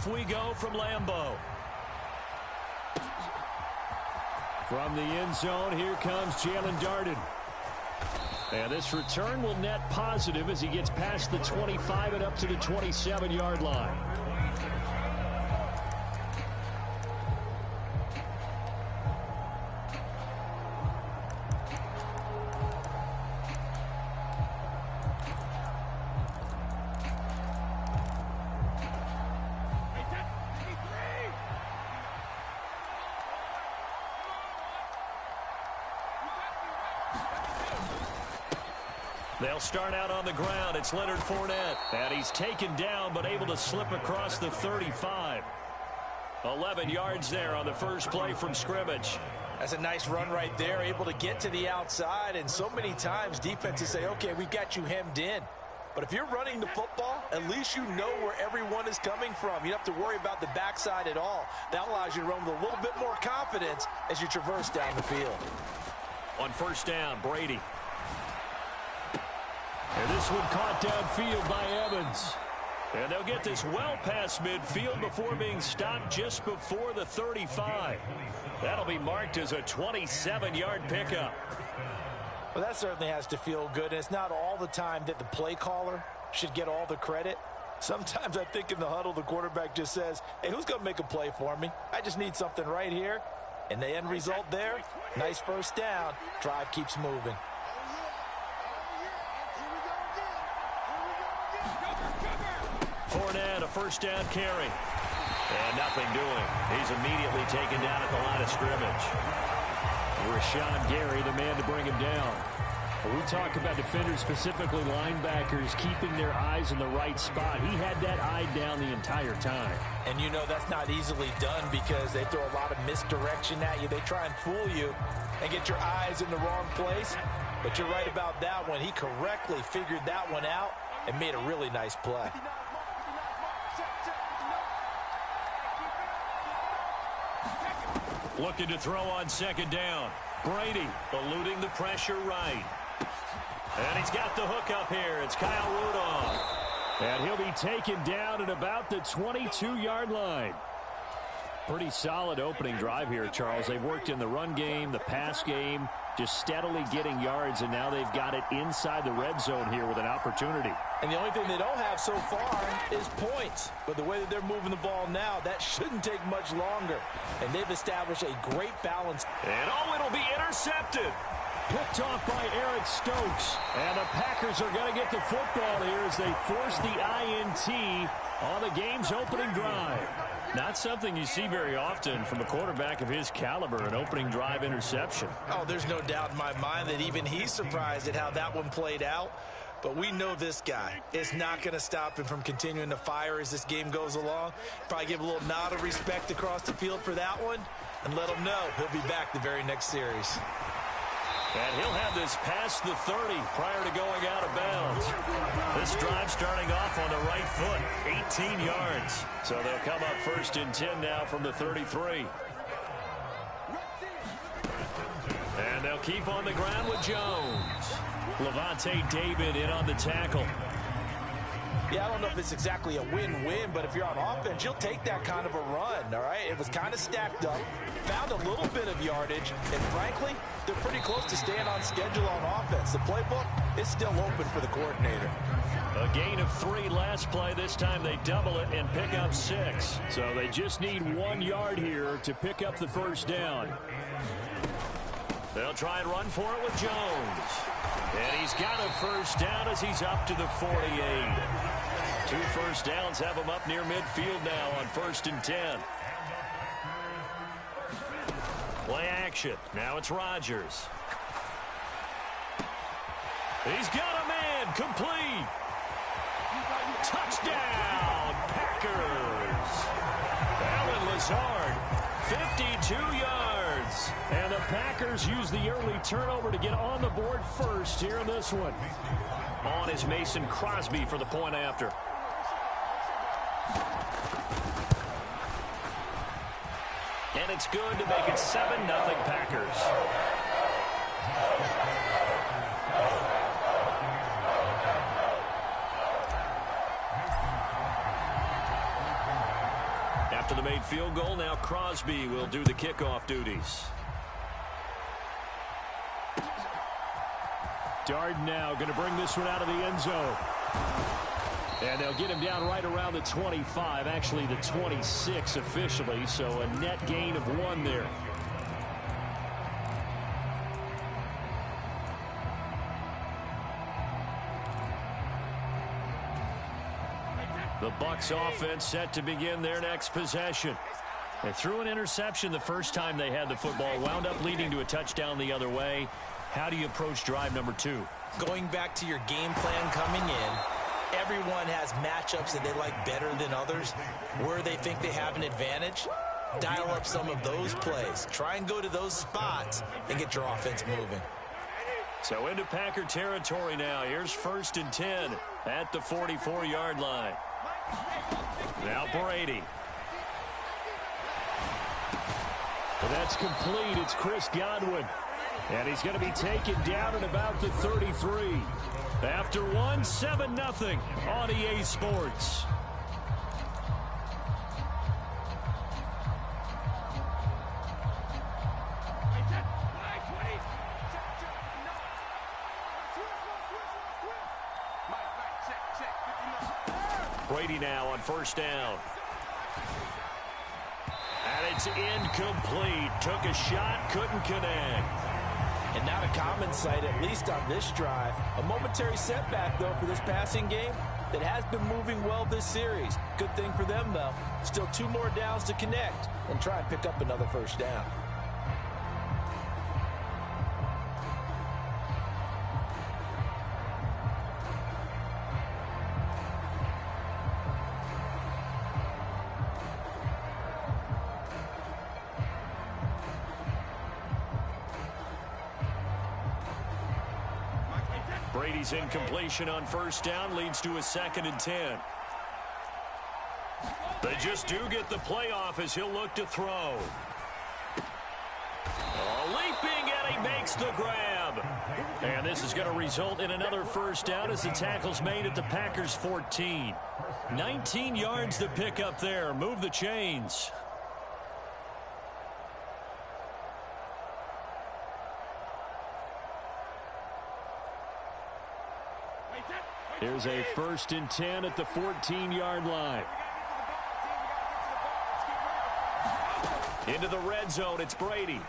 Off we go from Lambeau. From the end zone, here comes Jalen Darden. And this return will net positive as he gets past the 25 and up to the 27-yard line. They'll start out on the ground. It's Leonard Fournette. And he's taken down but able to slip across the 35. 11 yards there on the first play from scrimmage. That's a nice run right there, able to get to the outside. And so many times defenses say, okay, we've got you hemmed in. But if you're running the football, at least you know where everyone is coming from. You don't have to worry about the backside at all. That allows you to run with a little bit more confidence as you traverse down the field. On first down, Brady. And this one caught downfield by Evans. And they'll get this well past midfield before being stopped just before the 35. That'll be marked as a 27-yard pickup. Well, that certainly has to feel good. And it's not all the time that the play caller should get all the credit. Sometimes I think in the huddle, the quarterback just says, hey, who's going to make a play for me? I just need something right here. And the end result there, nice first down. Drive keeps moving. Fournette, a first down carry. And nothing doing. He's immediately taken down at the line of scrimmage. Rashawn Gary, the man to bring him down. When we talk about defenders, specifically linebackers, keeping their eyes in the right spot. He had that eye down the entire time. And you know that's not easily done because they throw a lot of misdirection at you. They try and fool you and get your eyes in the wrong place. But you're right about that one. He correctly figured that one out and made a really nice play. Looking to throw on second down. Brady eluding the pressure right. And he's got the hook up here. It's Kyle Rudolph. And he'll be taken down at about the 22-yard line. Pretty solid opening drive here, Charles. They've worked in the run game, the pass game, just steadily getting yards, and now they've got it inside the red zone here with an opportunity. And the only thing they don't have so far is points. But the way that they're moving the ball now, that shouldn't take much longer. And they've established a great balance. And oh, it'll be intercepted. Picked off by Eric Stokes. And the Packers are going to get the football here as they force the INT on the game's opening drive. Not something you see very often from a quarterback of his caliber, an opening drive interception. Oh, there's no doubt in my mind that even he's surprised at how that one played out. But we know this guy is not going to stop him from continuing to fire as this game goes along. Probably give a little nod of respect across the field for that one and let him know he'll be back the very next series. And he'll have this past the 30 prior to going out of bounds. This drive starting off on the right foot, 18 yards. So they'll come up first and 10 now from the 33. And they'll keep on the ground with Jones. Levante David in on the tackle. Yeah, I don't know if it's exactly a win-win, but if you're on offense, you'll take that kind of a run, all right? It was kind of stacked up, found a little bit of yardage, and frankly, they're pretty close to staying on schedule on offense. The playbook is still open for the coordinator. A gain of 3 last play. This time they double it and pick up 6. So they just need 1 yard here to pick up the first down. They'll try and run for it with Jones. And he's got a first down as he's up to the 48. 2 first downs have him up near midfield now on first and 10. Play action. Now it's Rodgers. He's got a man. Complete. Touchdown, Packers. Allen Lazard, 52 yards. And the Packers use the early turnover to get on the board first here in this one. On is Mason Crosby for the point after. And it's good to make it 7-0 Packers. after the made field goal. Now Crosby will do the kickoff duties. Darden now going to bring this one out of the end zone. And they'll get him down right around the 25, actually the 26 officially, so a net gain of 1 there. The Bucs offense set to begin their next possession. They threw an interception the first time they had the football, wound up leading to a touchdown the other way. How do you approach drive number 2? Going back to your game plan coming in, everyone has matchups that they like better than others. Where they think they have an advantage, dial up some of those plays. Try and go to those spots and get your offense moving. So into Packer territory now. Here's 1st and 10 at the 44-yard line. Now Brady. That's complete. It's Chris Godwin. And he's going to be taken down at about the 33. After 7-0 on EA Sports. Brady now on 1st down. And it's incomplete. Took a shot, couldn't connect. And not a common sight, at least on this drive. A momentary setback, though, for this passing game that has been moving well this series. Good thing for them, though. Still 2 more downs to connect and try and pick up another 1st down. Brady's incompletion on 1st down leads to a 2nd and 10. They just do get the playoff as he'll look to throw. Leaping, and he makes the grab. And this is going to result in another 1st down as the tackle's made at the Packers' 14. 19 yards to pick up there. Move the chains. Here's a 1st and 10 at the 14-yard line. Into the red zone, it's Brady.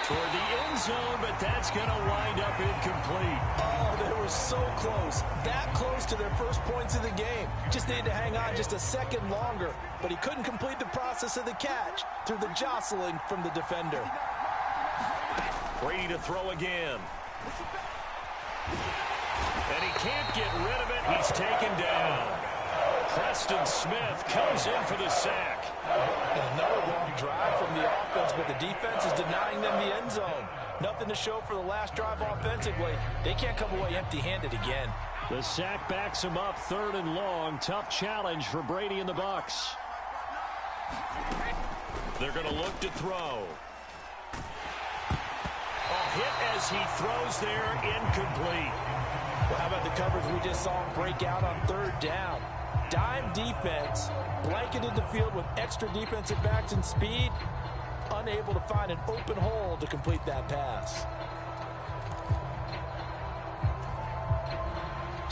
Toward the end zone, but that's going to wind up incomplete. Oh, they were so close. That close to their first points of the game. Just needed to hang on just a second longer, but he couldn't complete the process of the catch through the jostling from the defender. Brady to throw again. And he can't get rid of it. He's taken down. Preston Smith comes in for the sack. And another long drive from the offense, but the defense is denying them the end zone. Nothing to show for the last drive offensively. They can't come away empty-handed again. The sack backs him up, 3rd and long. Tough challenge for Brady and the Bucs. They're going to look to throw. Hit as he throws there, incomplete. Well, how about the coverage we just saw him break out on 3rd down? Dime defense, blanketed the field with extra defensive backs and speed, unable to find an open hole to complete that pass.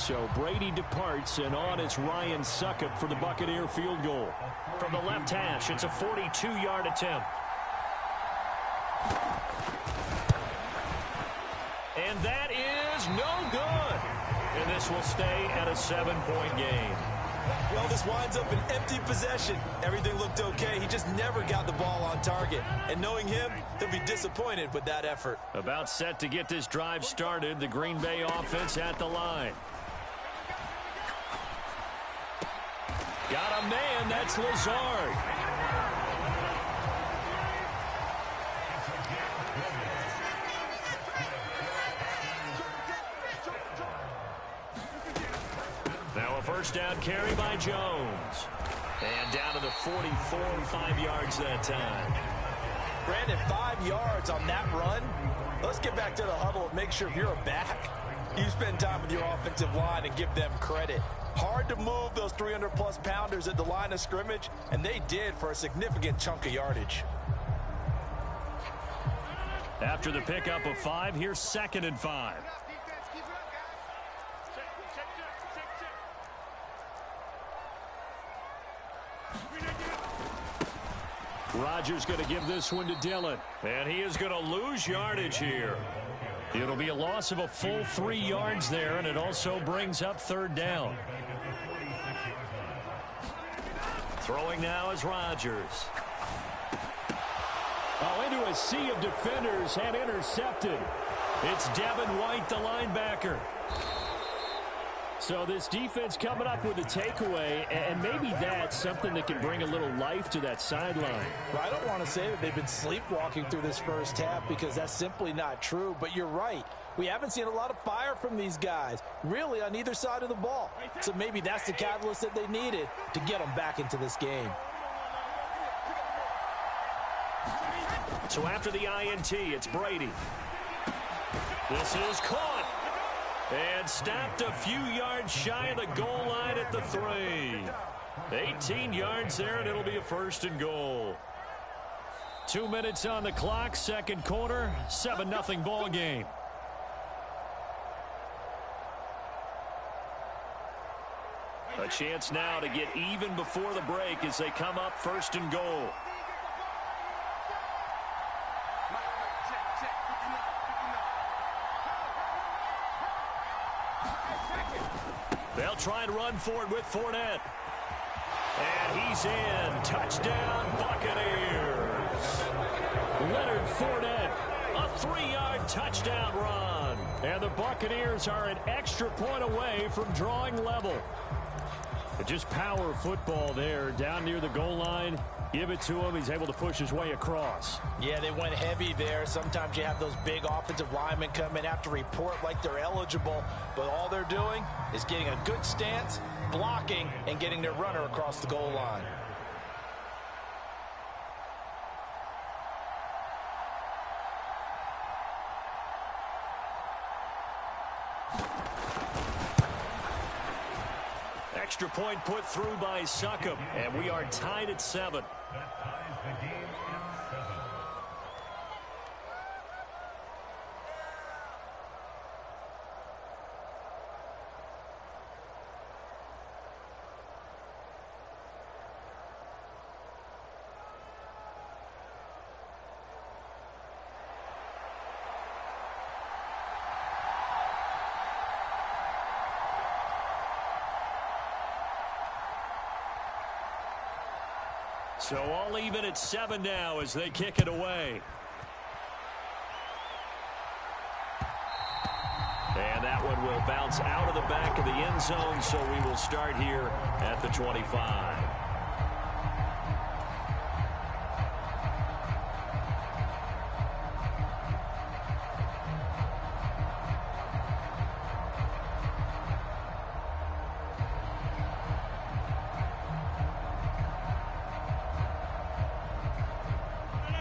So Brady departs, and on is Ryan Succop for the Buccaneer field goal. From the left hash, it's a 42-yard attempt. And that is no good. And this will stay at a 7-point game. Well, this winds up an empty possession. Everything looked okay. He just never got the ball on target. And knowing him, he'll be disappointed with that effort. About set to get this drive started. The Green Bay offense at the line. Got a man. That's Lazard. Now a 1st down carry by Jones. And down to the 44, 5 yards that time. Brandon, 5 yards on that run. Let's get back to the huddle and make sure if you're a back, you spend time with your offensive line and give them credit. Hard to move those 300-plus pounders at the line of scrimmage, and they did for a significant chunk of yardage. After the pickup of 5, here's 2nd and 5. Rodgers going to give this one to Dillon. And he is going to lose yardage here. It'll be a loss of a full 3 yards there, and it also brings up 3rd down. Throwing now is Rodgers. Oh, into a sea of defenders and intercepted. It's Devin White, the linebacker. So this defense coming up with a takeaway, and maybe that's something that can bring a little life to that sideline. Well, I don't want to say that they've been sleepwalking through this first half because that's simply not true, but you're right. We haven't seen a lot of fire from these guys, really on either side of the ball. So maybe that's the catalyst that they needed to get them back into this game. So after the INT, it's Brady. This is caught. And stopped a few yards shy of the goal line at the 3. 18 yards there, and it'll be a 1st and goal. 2 minutes on the clock, 2nd quarter, 7-0 ball game. A chance now to get even before the break as they come up 1st and goal. They'll try and run for it with Fournette. And he's in. Touchdown, Buccaneers. Leonard Fournette, a 3-yard touchdown run. And the Buccaneers are an extra point away from drawing level. But just power football there down near the goal line. Give it to him. He's able to push his way across. Yeah, they went heavy there. Sometimes you have those big offensive linemen come in, have to report like they're eligible. But all they're doing is getting a good stance, blocking, and getting their runner across the goal line. Extra point put through by Succop, and we are tied at 7. So all even at 7 now as they kick it away. And that one will bounce out of the back of the end zone, so we will start here at the 25.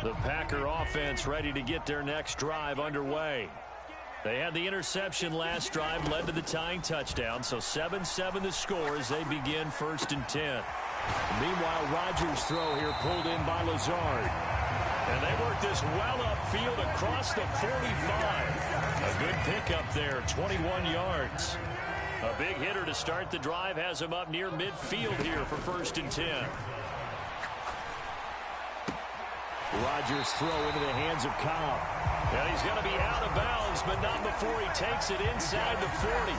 The Packer offense ready to get their next drive underway. They had the interception last drive, led to the tying touchdown, so 7-7 the score as they begin 1st and 10. Meanwhile, Rodgers' throw here pulled in by Lazard. And they work this well upfield across the 45. A good pickup there, 21 yards. A big hitter to start the drive has him up near midfield here for 1st and 10. Rodgers' throw into the hands of Cobb. And he's going to be out of bounds, but not before he takes it inside the 40.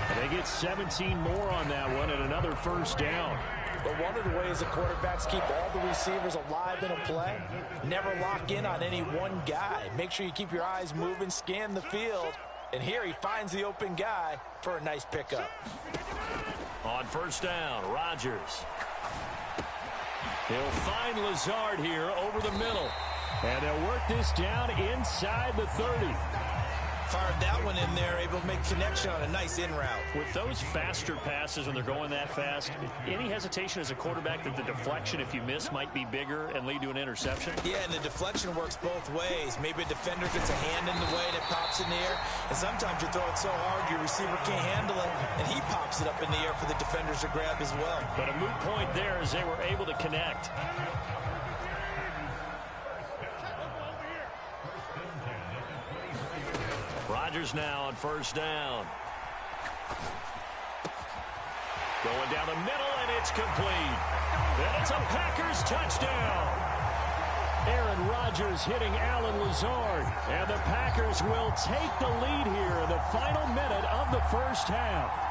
And they get 17 more on that one and another 1st down. But one of the ways the quarterbacks keep all the receivers alive in a play, never lock in on any one guy. Make sure you keep your eyes moving, scan the field. And here he finds the open guy for a nice pickup. On 1st down, Rodgers. He'll find Lazard here over the middle. And they'll work this down inside the 30. fired that one in there, able to make connection on a nice in route. With those faster passes when they're going that fast, any hesitation as a quarterback that the deflection, if you miss, might be bigger and lead to an interception? Yeah, and the deflection works both ways. Maybe a defender gets a hand in the way and it pops in the air, and sometimes you throw it so hard your receiver can't handle it, and he pops it up in the air for the defenders to grab as well. But a moot point there as they were able to connect. Rodgers now on first down. Going down the middle, and it's complete. And it's a Packers touchdown. Aaron Rodgers hitting Allen Lazard. And the Packers will take the lead here in the final minute of the first half.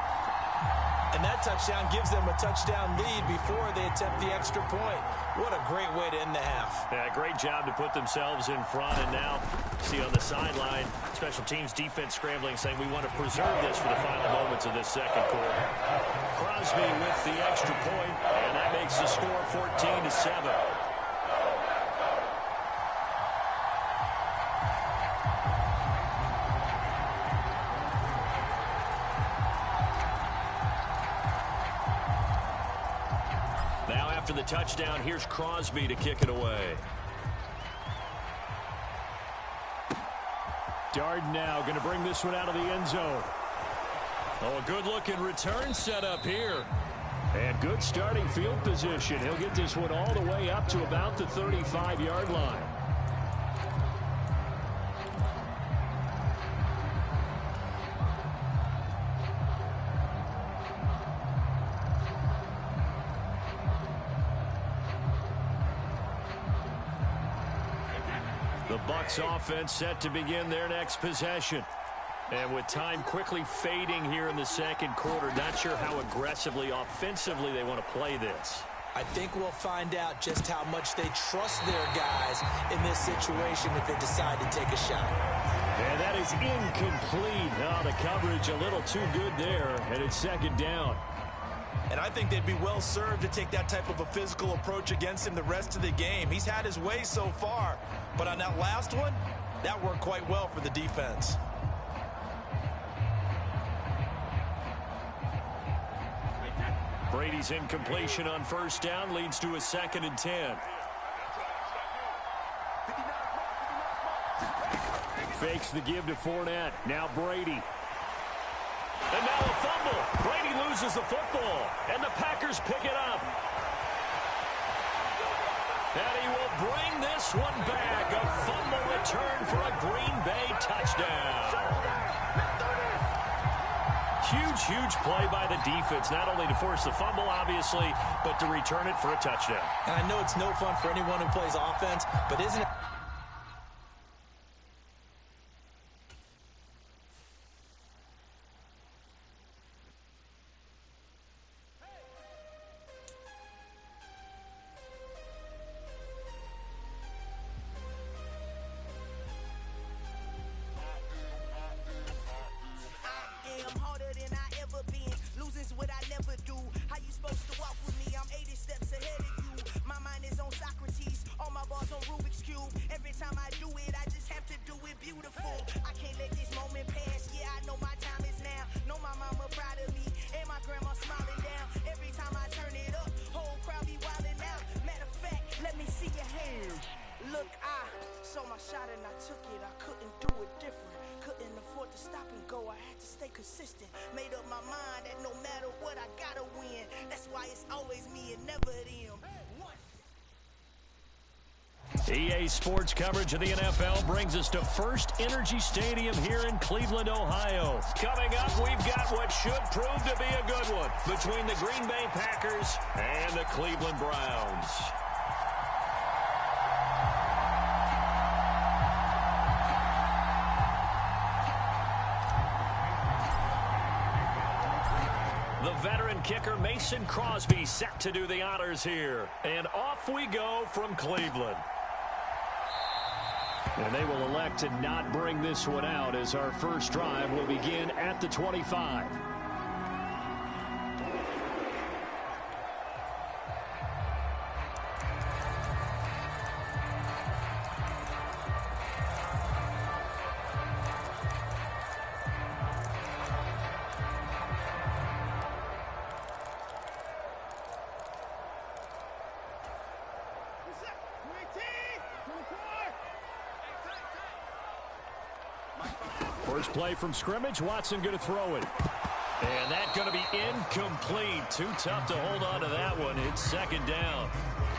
And that touchdown gives them a touchdown lead before they attempt the extra point. What a great way to end the half. Yeah, great job to put themselves in front. And now, see on the sideline, special teams defense scrambling, saying we want to preserve this for the final moments of this second quarter. Crosby with the extra point, and that makes the score 14-7. After the touchdown, here's Crosby to kick it away. Darden now going to bring this one out of the end zone. Oh, a good-looking return set up here. And good starting field position. He'll get this one all the way up to about the 35-yard line. The Bucs offense set to begin their next possession. And with time quickly fading here in the second quarter, not sure how aggressively, offensively they want to play this. I think we'll find out just how much they trust their guys in this situation if they decide to take a shot. And that is incomplete. Oh, the coverage a little too good there, and it's second down. And I think they'd be well served to take that type of a physical approach against him the rest of the game. He's had his way so far, but on that last one, that worked quite well for the defense. Brady's incompletion on first down leads to a 2nd and 10. Fakes the give to Fournette. Now Brady. And now a fumble. Brady loses the football, and the Packers pick it up. And he will bring this one back. A fumble return for a Green Bay touchdown. Huge play by the defense, not only to force the fumble, obviously, but to return it for a touchdown. And I know it's no fun for anyone who plays offense, but isn't it? EA Sports coverage of the NFL brings us to First Energy Stadium here in Cleveland, Ohio. Coming up, we've got what should prove to be a good one between the Green Bay Packers and the Cleveland Browns. The veteran kicker Mason Crosby set to do the honors here. And off we go from Cleveland. And they will elect to not bring this one out as our first drive will begin at the 25. First play from scrimmage. Watson going to throw it. And that's going to be incomplete. Too tough to hold on to that one. It's second down.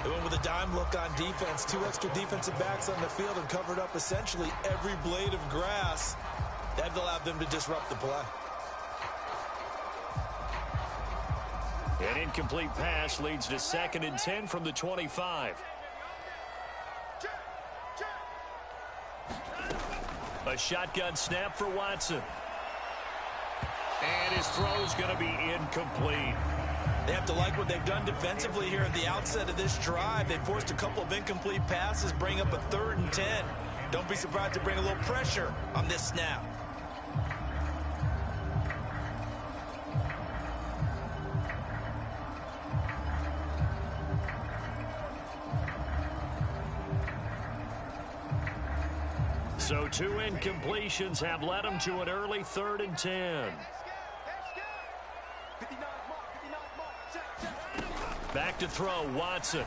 They went with a dime look on defense. 2 extra defensive backs on the field and covered up essentially every blade of grass. That allowed them to disrupt the play. An incomplete pass leads to 2nd and 10 from the 25. A shotgun snap for Watson. And his throw is going to be incomplete. They have to like what they've done defensively here at the outset of this drive. They forced a couple of incomplete passes, bring up a 3rd and 10. Don't be surprised to bring a little pressure on this snap. So 2 incompletions have led them to an early 3rd and 10. Back to throw, Watson.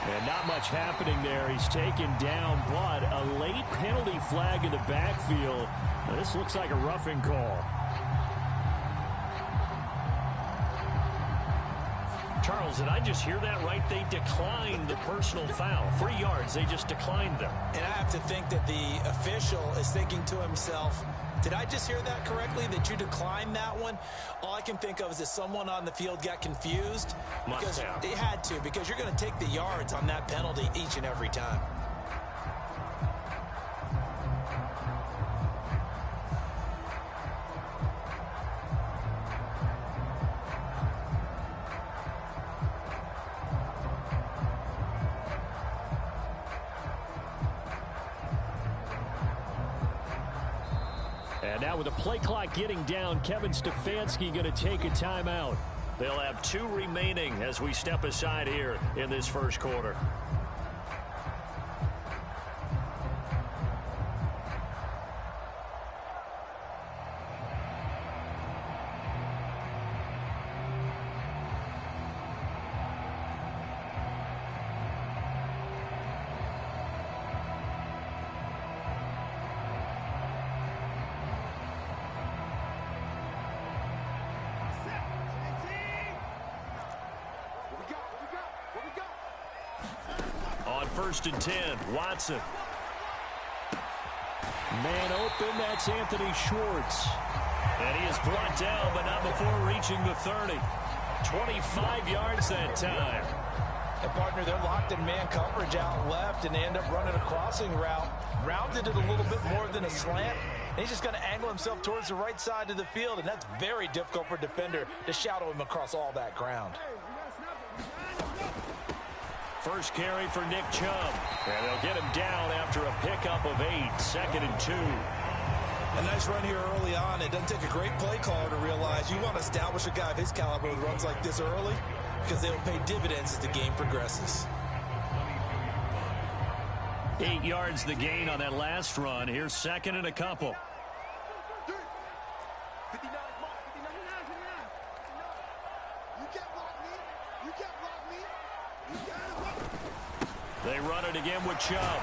And not much happening there. He's taken down, but a late penalty flag in the backfield. Now, this looks like a roughing call. Charles, did I just hear that right? They declined the personal foul. 3 yards, they just declined them. And I have to think that the official is thinking to himself, did I just hear that correctly, that you declined that one? All I can think of is that someone on the field got confused. Must have. They had to, because you're going to take the yards on that penalty each and every time. And now with the play clock getting down, Kevin Stefanski going to take a timeout. They'll have 2 remaining as we step aside here in this first quarter. On 1st and 10, Watson. Man open, that's Anthony Schwartz. And he is brought down, but not before reaching the 30. 25 yards that time. And partner, they're locked in man coverage out left, and they end up running a crossing route. Rounded it a little bit more than a slant. And he's just going to angle himself towards the right side of the field, and that's very difficult for a defender to shadow him across all that ground. First carry for Nick Chubb. And they'll get him down after a pickup of 8. 2nd and 2. A nice run here early on. It doesn't take a great play caller to realize you want to establish a guy of his caliber who runs like this early, because they'll pay dividends as the game progresses. 8 yards the gain on that last run. Here's 2nd and a couple. They run it again with Chubb.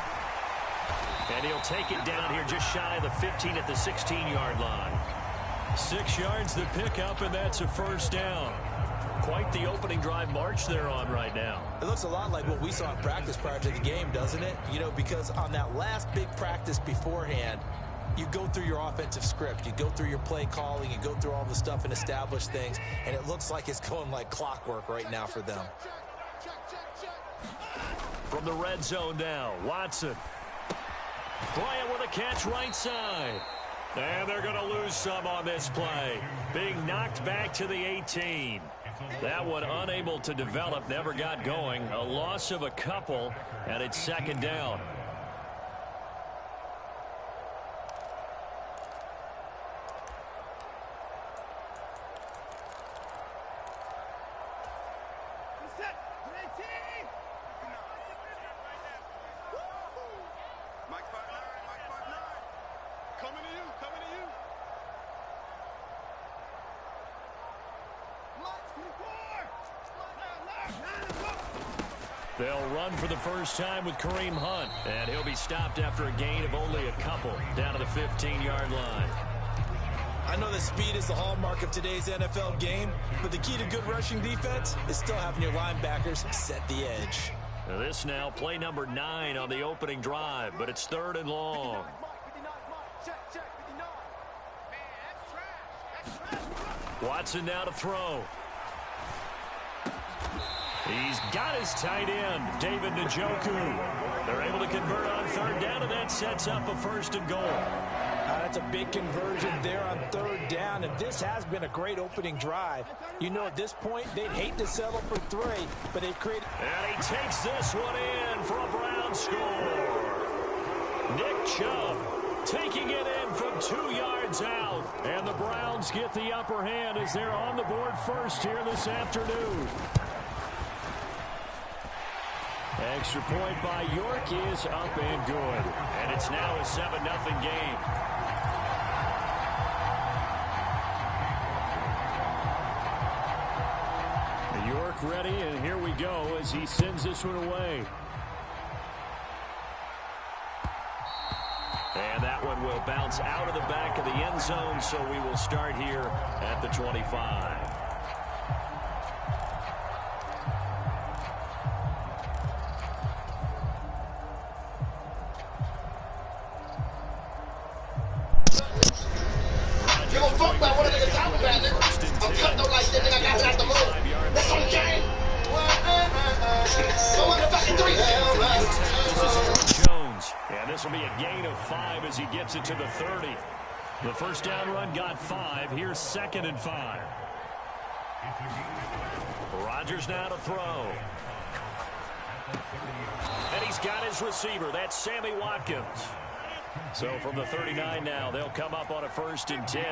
And he'll take it down here just shy of the 15 at the 16-yard line. 6 yards the pickup, and that's a first down. Quite the opening drive march they're on right now. It looks a lot like what we saw in practice prior to the game, doesn't it? You know, because on that last big practice beforehand, you go through your offensive script, you go through your play calling, you go through all the stuff and establish things, and it looks like it's going like clockwork right now for them. From the red zone now, Watson. Bryant with a catch right side. And they're going to lose some on this play. Being knocked back to the 18. That one unable to develop, never got going. A loss of a couple, and it's 2nd down. They'll run for the first time with Kareem Hunt, and he'll be stopped after a gain of only a couple down to the 15-yard line. I know that speed is the hallmark of today's NFL game, but the key to good rushing defense is still having your linebackers set the edge. This now play number 9 on the opening drive, but it's 3rd and long. Watson now to throw. He's got his tight end, David Njoku. They're able to convert on 3rd down, and that sets up a 1st and goal. That's a big conversion there on 3rd down, and this has been a great opening drive. You know, at this point, they'd hate to settle for 3, but they've created... And he takes this one in for a Brown score. Nick Chubb taking it in from 2 yards out. And the Browns get the upper hand as they're on the board first here this afternoon. Extra point by York is up and good. And it's now a 7-0 game. York ready, and here we go as he sends this one away. And that one will bounce out of the back of the end zone, so we will start here at the 25. You don't fuck about what a nigga talking about, nigga. I'm cut though like that, nigga. I got it out the mud. That's on the game. So what the fucking 3 Jones. And this will be a gain of 5 as he gets it to the 30. The first down run got 5. Here's 2nd and 5. Rodgers now to throw. And he's got his receiver. That's Sammy Watkins. So from the 39 now, they'll come up on a 1st and 10.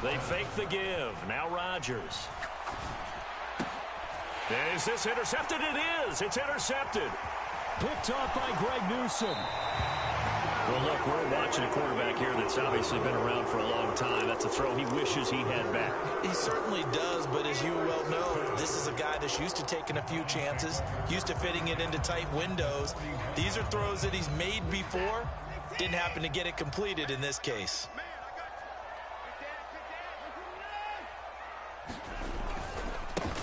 They fake the give. Now Rodgers. Is this intercepted? It is. It's intercepted. Picked off by Greg Newsome. Well, look, we're watching a quarterback here that's obviously been around for a long time. That's a throw he wishes he had back. He certainly does, but as you well know, this is a guy that's used to taking a few chances, used to fitting it into tight windows. These are throws that he's made before. Didn't happen to get it completed in this case.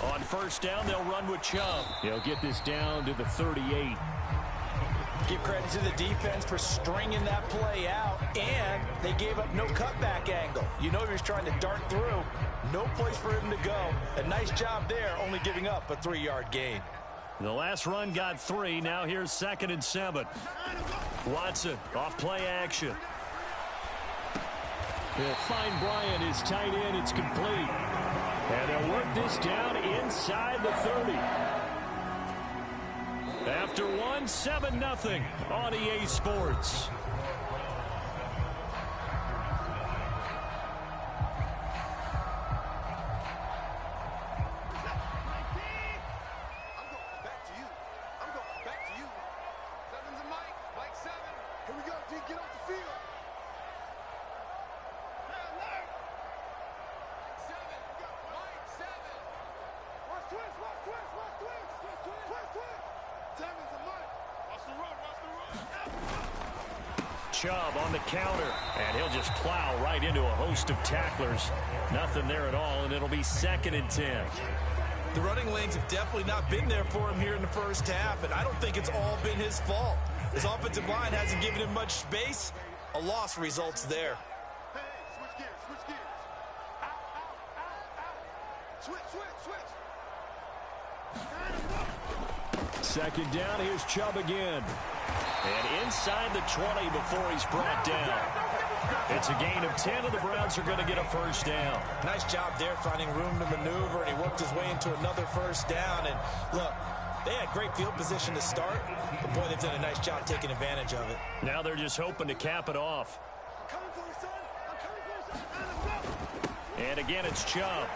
On 1st down, they'll run with Chubb. He'll get this down to the 38. Give credit to the defense for stringing that play out, and they gave up no cutback angle. You know he was trying to dart through. No place for him to go. A nice job there, only giving up a 3-yard gain. The last run got 3. Now here's 2nd and 7. Watson off play action. They'll find Bryant, his tight end. It's complete. And they'll work this down inside the 30. After 7-0 on EA Sports. Chubb on the counter, and he'll just plow right into a host of tacklers. Nothing there at all, and it'll be 2nd and 10. The running lanes have definitely not been there for him here in the first half, and I don't think it's all been his fault. His offensive line hasn't given him much space. A loss results there. Hey, switch gears, switch gears. Out. Switch. 2nd down, here's Chubb again. And inside the 20 before he's brought down. It's a gain of 10, and the Browns are going to get a 1st down. Nice job there finding room to maneuver, and he worked his way into another 1st down. And look, they had great field position to start, but boy, they've done a nice job taking advantage of it. Now they're just hoping to cap it off. And again, it's Chubb.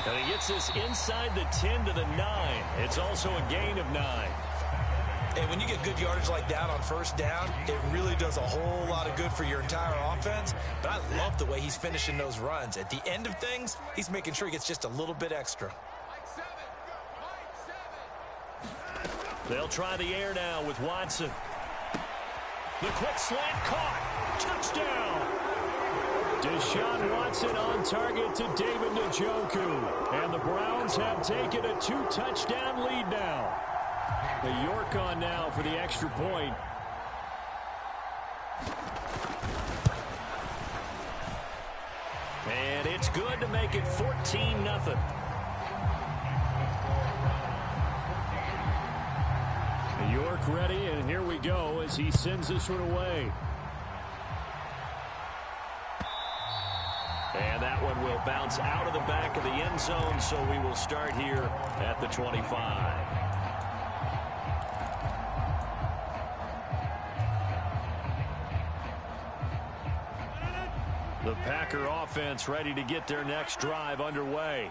And he gets this inside the 10 to the 9. It's also a gain of 9. And when you get good yardage like that on 1st down, it really does a whole lot of good for your entire offense. But I love the way he's finishing those runs. At the end of things, he's making sure he gets just a little bit extra. They'll try the air now with Watson. The quick slant caught. Touchdown. Deshaun Watson on target to David Njoku. And the Browns have taken a 2-touchdown lead now. The York on now for the extra point. And it's good to make it 14-0. York ready, and here we go as he sends this one away. And that one will bounce out of the back of the end zone, so we will start here at the 25. The Packer offense ready to get their next drive underway.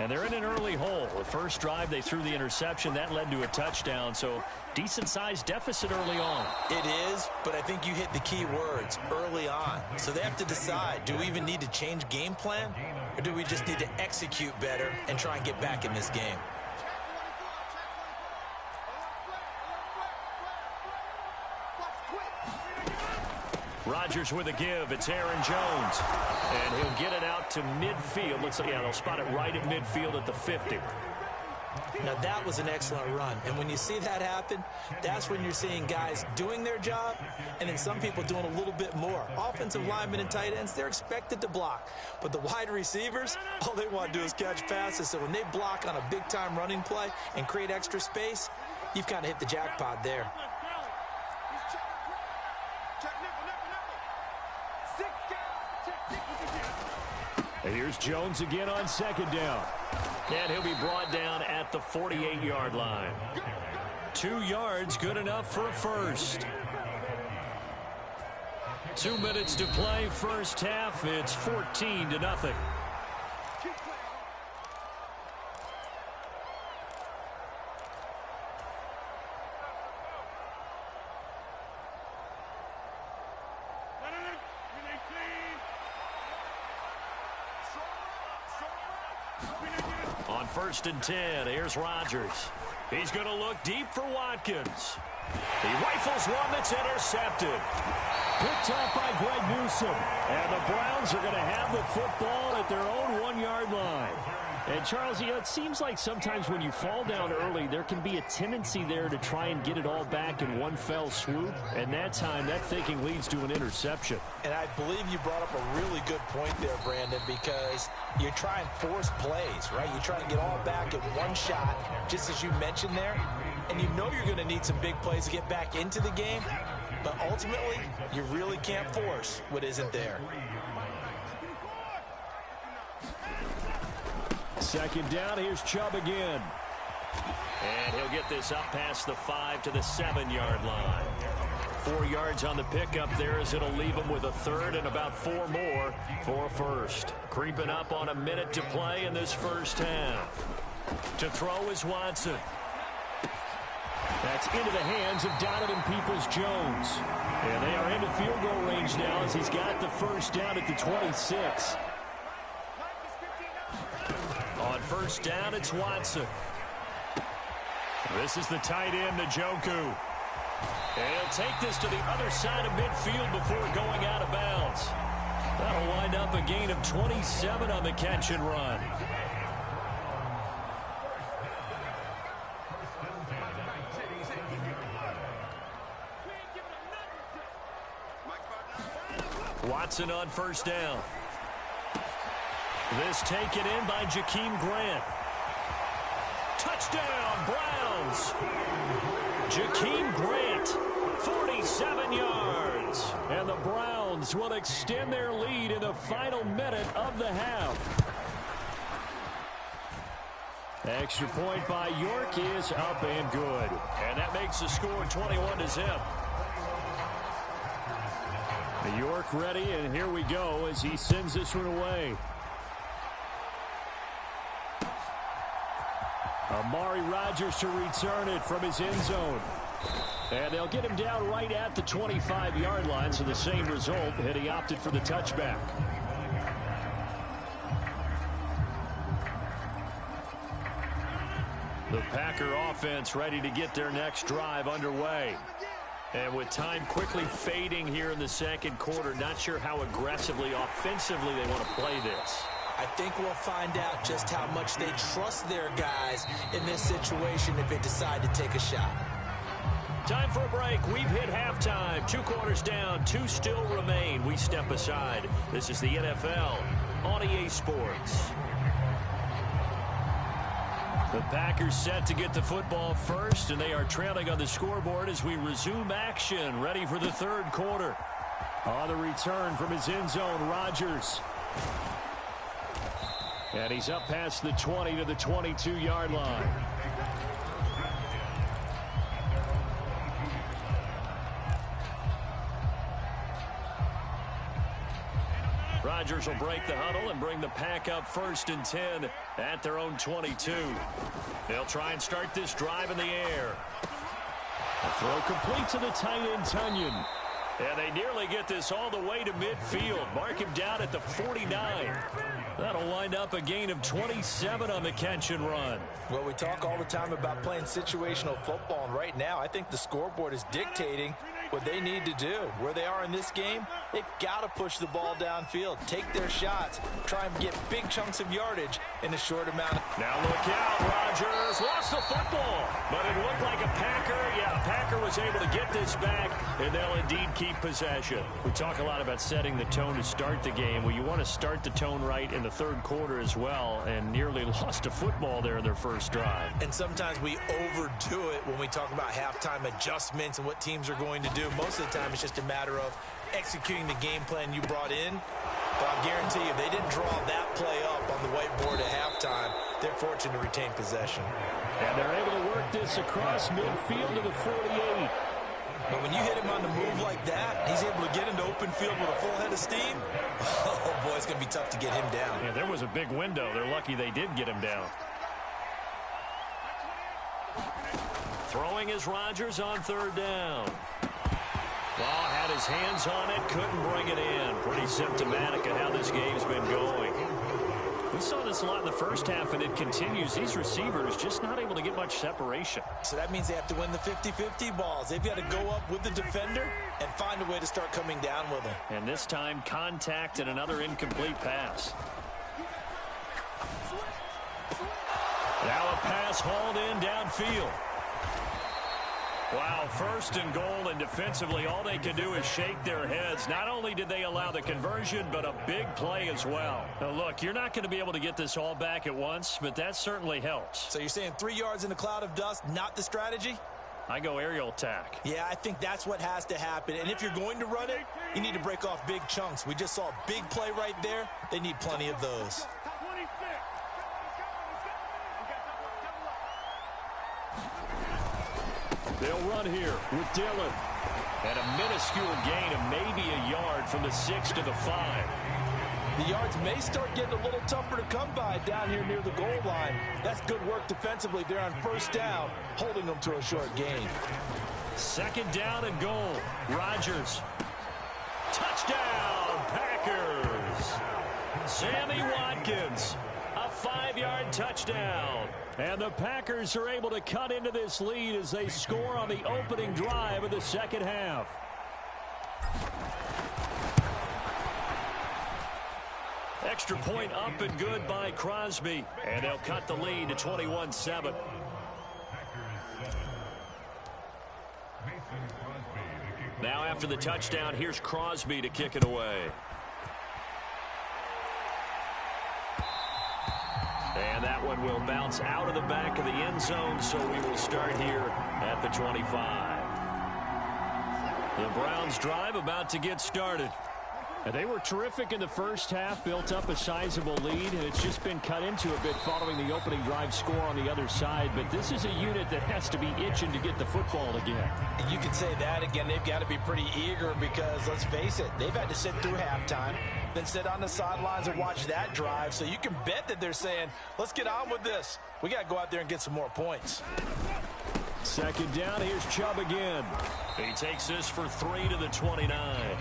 And they're in an early hole. The first drive, they threw the interception. That led to a touchdown, so decent-sized deficit early on. It is, but I think you hit the key words, early on. So they have to decide, do we even need to change game plan, or do we just need to execute better and try and get back in this game? Rodgers with a give. It's Aaron Jones. And he'll get it out to midfield. Looks like, yeah, they'll spot it right at midfield at the 50. Now, that was an excellent run. And when you see that happen, that's when you're seeing guys doing their job and then some people doing a little bit more. Offensive linemen and tight ends, they're expected to block. But the wide receivers, all they want to do is catch passes. So when they block on a big-time running play and create extra space, you've kind of hit the jackpot there. Here's Jones again on second down. And he'll be brought down at the 48-yard line. 2 yards, good enough for a first. 2 minutes to play, first half. It's 14-0. On 1st and 10, here's Rodgers. He's going to look deep for Watkins. He rifles one that's intercepted. Picked off by Greg Newsome. And the Browns are going to have the football at their own 1-yard line. And, Charles, you know, it seems like sometimes when you fall down early, there can be a tendency there to try and get it all back in one fell swoop. And that time, that thinking leads to an interception. And I believe you brought up a really good point there, Brandon, because you try and force plays, right? You try and get all back in one shot, just as you mentioned there. And you know you're going to need some big plays to get back into the game. But ultimately, you really can't force what isn't there. Second down, here's Chubb again. And he'll get this up past the 5 to the 7-yard line. 4 yards on the pickup there as it'll leave him with a third and about 4 more for a first. Creeping up on a minute to play in this first half. To throw is Watson. That's into the hands of Donovan Peoples-Jones. And they are into field goal range now as he's got the first down at the 26. On first down, it's Watson. This is the tight end, Njoku. And he'll take this to the other side of midfield before going out of bounds. That'll wind up a gain of 27 on the catch and run. Watson on first down. This taken in by Jakeem Grant. Touchdown, Browns. Jakeem Grant, 47 yards. And the Browns will extend their lead in the final minute of the half. Extra point by York is up and good. And that makes the score 21-0. York ready, and here we go as he sends this one away. Amari Rodgers to return it from his end zone. And they'll get him down right at the 25-yard line, so the same result, and he opted for the touchback. The Packer offense ready to get their next drive underway. And with time quickly fading here in the second quarter, not sure how aggressively, offensively they want to play this. I think we'll find out just how much they trust their guys in this situation if they decide to take a shot. Time for a break. We've hit halftime. 2 quarters down, 2 still remain. We step aside. This is the NFL on EA Sports. The Packers set to get the football first, and they are trailing on the scoreboard as we resume action, ready for the third quarter. On the return from his end zone, Rodgers. And he's up past the 20 to the 22-yard line. Rodgers will break the huddle and bring the Pack up 1st and 10 at their own 22. They'll try and start this drive in the air. A throw complete to the tight end, Tunyon. And they nearly get this all the way to midfield. Mark him down at the 49. That'll wind up a gain of 27 on the catch and run. Well, we talk all the time about playing situational football, and right now I think the scoreboard is dictating what they need to do. Where they are in this game, they've got to push the ball downfield, take their shots, try and get big chunks of yardage in a short amount. Now look out, Rodgers lost the football, but it looked like a Packer. Yeah, a Packer was able to get this back, and they'll indeed keep possession. We talk a lot about setting the tone to start the game. Well, you want to start the tone right in the third quarter as well, and nearly lost a football there in their first drive. And sometimes we overdo it when we talk about halftime adjustments and what teams are going to do. Most of the time, it's just a matter of executing the game plan you brought in. But I'll guarantee you, if they didn't draw that play up on the whiteboard at halftime, they're fortunate to retain possession. And they're able to work this across midfield to the 48. But when you hit him on the move like that, he's able to get into open field with a full head of steam. Oh, boy, it's going to be tough to get him down. Yeah, there was a big window. They're lucky they did get him down. Throwing is Rodgers on 3rd down. Ball had his hands on it, couldn't bring it in. Pretty symptomatic of how this game's been going. We saw this a lot in the first half, and it continues. These receivers just not able to get much separation. So that means they have to win the 50-50 balls. They've got to go up with the defender and find a way to start coming down with him. And this time, contact and another incomplete pass. Now a pass hauled in downfield. Wow, 1st and goal, and defensively all they can do is shake their heads. Not only did they allow the conversion, but a big play as well. Now look, you're not going to be able to get this all back at once, but that certainly helps. So you're saying 3 yards in a cloud of dust, not the strategy? I go aerial attack. Yeah, I think that's what has to happen. And if you're going to run it, you need to break off big chunks. We just saw a big play right there. They need plenty of those. They'll run here with Dillon. And a minuscule gain of maybe a yard from the 6 to the 5. The yards may start getting a little tougher to come by down here near the goal line. That's good work defensively. They're on 1st down, holding them to a short gain. 2nd down and goal. Rodgers. Touchdown, Packers. Sammy Watkins. A 5-yard touchdown. And the Packers are able to cut into this lead as they score on the opening drive of the second half. Extra point up and good by Crosby. And they'll cut the lead to 21-7. Now after the touchdown, here's Crosby to kick it away. And that one will bounce out of the back of the end zone, so we will start here at the 25. The Browns drive about to get started. And they were terrific in the first half, built up a sizable lead, and it's just been cut into a bit following the opening drive score on the other side. But this is a unit that has to be itching to get the football again. And you could say that again. They've got to be pretty eager because, let's face it, they've had to sit through halftime, then sit on the sidelines and watch that drive. So you can bet that they're saying, let's get on with this. We got to go out there and get some more points. 2nd down, here's Chubb again. He takes this for 3 to the 29.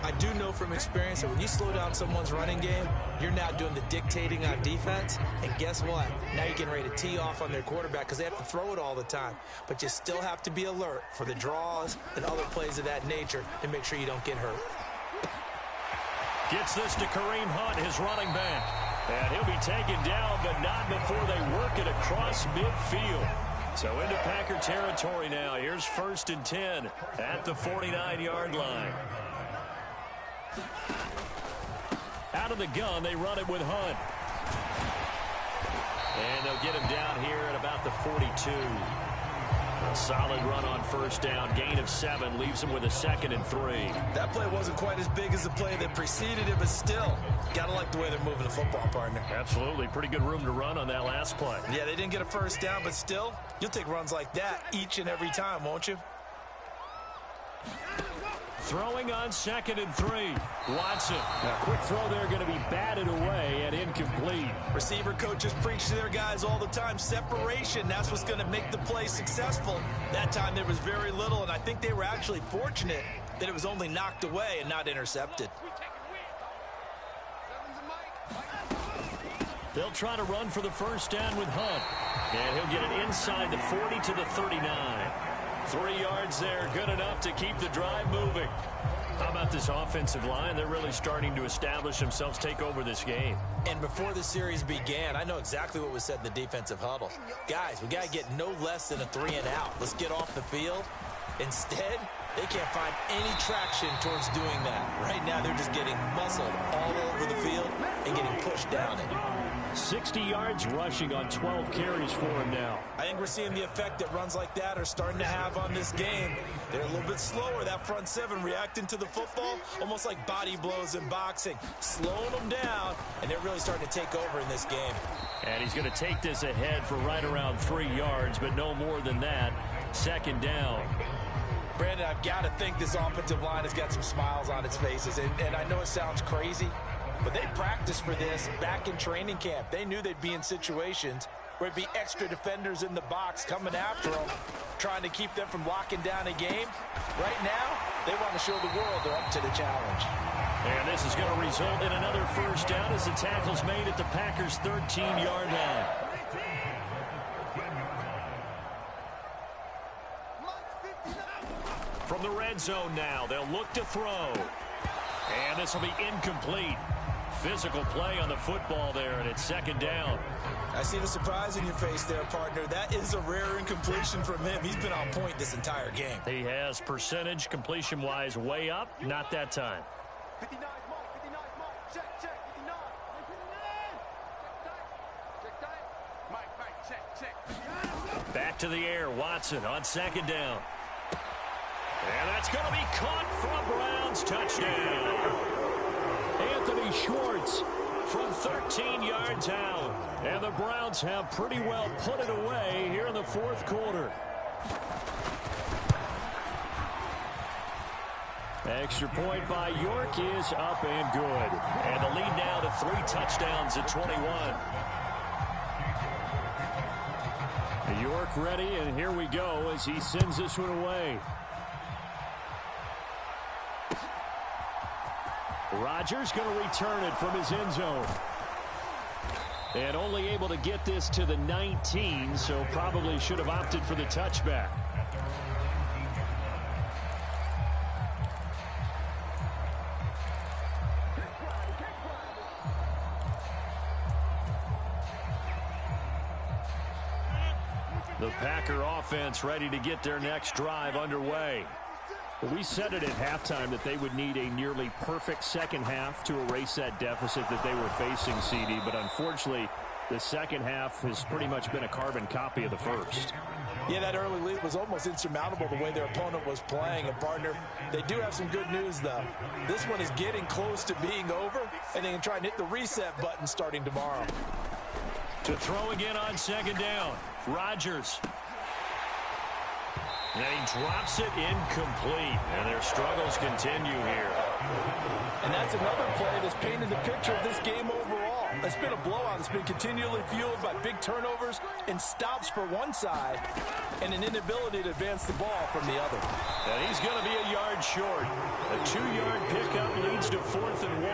I do know from experience that when you slow down someone's running game, you're now doing the dictating on defense. And guess what? Now you're getting ready to tee off on their quarterback because they have to throw it all the time. But you still have to be alert for the draws and other plays of that nature to make sure you don't get hurt. Gets this to Kareem Hunt, his running back. And he'll be taken down, but not before they work it across midfield. So into Packer territory now. Here's 1st and 10 at the 49-yard line. Out of the gun, they run it with Hunt. And they'll get him down here at about the 42. A solid run on 1st down. Gain of 7 leaves him with a 2nd and 3. That play wasn't quite as big as the play that preceded it, but still, got to like the way they're moving the football, partner. Absolutely. Pretty good room to run on that last play. Yeah, they didn't get a 1st down, but still, you'll take runs like that each and every time, won't you? Throwing on 2nd and 3. Watson. A quick throw there going to be batted away and incomplete. Receiver coaches preach to their guys all the time. Separation, that's what's going to make the play successful. That time there was very little, and I think they were actually fortunate that it was only knocked away and not intercepted. They'll try to run for the 1st down with Hunt. And he'll get it inside the 40 to the 39. 3 yards there, good enough to keep the drive moving. How about this offensive line? They're really starting to establish themselves, take over this game. And before the series began, I know exactly what was said in the defensive huddle. Guys, we got to get no less than a 3 and out. Let's get off the field. Instead, they can't find any traction towards doing that. Right now, they're just getting muscled all over the field and getting pushed down it. 60 yards rushing on 12 carries for him now. I think we're seeing the effect that runs like that are starting to have on this game. They're a little bit slower, that front 7, reacting to the football, almost like body blows in boxing, slowing them down, and they're really starting to take over in this game. And he's going to take this ahead for right around 3 yards, but no more than that. 2nd down. Brandon, I've got to think this offensive line has got some smiles on its faces, and I know it sounds crazy, but they practiced for this back in training camp. They knew they'd be in situations where it'd be extra defenders in the box coming after them, trying to keep them from locking down a game. Right now, they want to show the world they're up to the challenge. And this is going to result in another 1st down as the tackle's made at the Packers' 13-yard line. From the red zone now, they'll look to throw. And this will be incomplete. Physical play on the football there, and it's 2nd down. I see the surprise in your face there, partner. That is a rare incompletion from him. He's been on point this entire game. He has percentage completion-wise way up. Not that time. 59, Mike, 59, Mike. Check, 59. Mike, check. Back to the air, Watson on 2nd down. And that's going to be caught for a Browns touchdown. Anthony Schwartz from 13 yards out. And the Browns have pretty well put it away here in the 4th quarter. Extra point by York is up and good. And the lead now to 3 touchdowns at 21. York ready, and here we go as he sends this one away. Rodgers going to return it from his end zone. And only able to get this to the 19, so probably should have opted for the touchback. The Packer offense ready to get their next drive underway. We said it at halftime that they would need a nearly perfect second half to erase that deficit that they were facing, CD, but unfortunately, the second half has pretty much been a carbon copy of the first. Yeah, that early lead was almost insurmountable the way their opponent was playing. And, partner, they do have some good news, though. This one is getting close to being over, and they can try and hit the reset button starting tomorrow. To throw again on 2nd down, Rodgers. And he drops it incomplete, and their struggles continue here. And that's another play that's painted the picture of this game overall. It's been a blowout. It's been continually fueled by big turnovers and stops for one side and an inability to advance the ball from the other. And he's going to be a yard short. A 2-yard pickup leads to 4th and 1.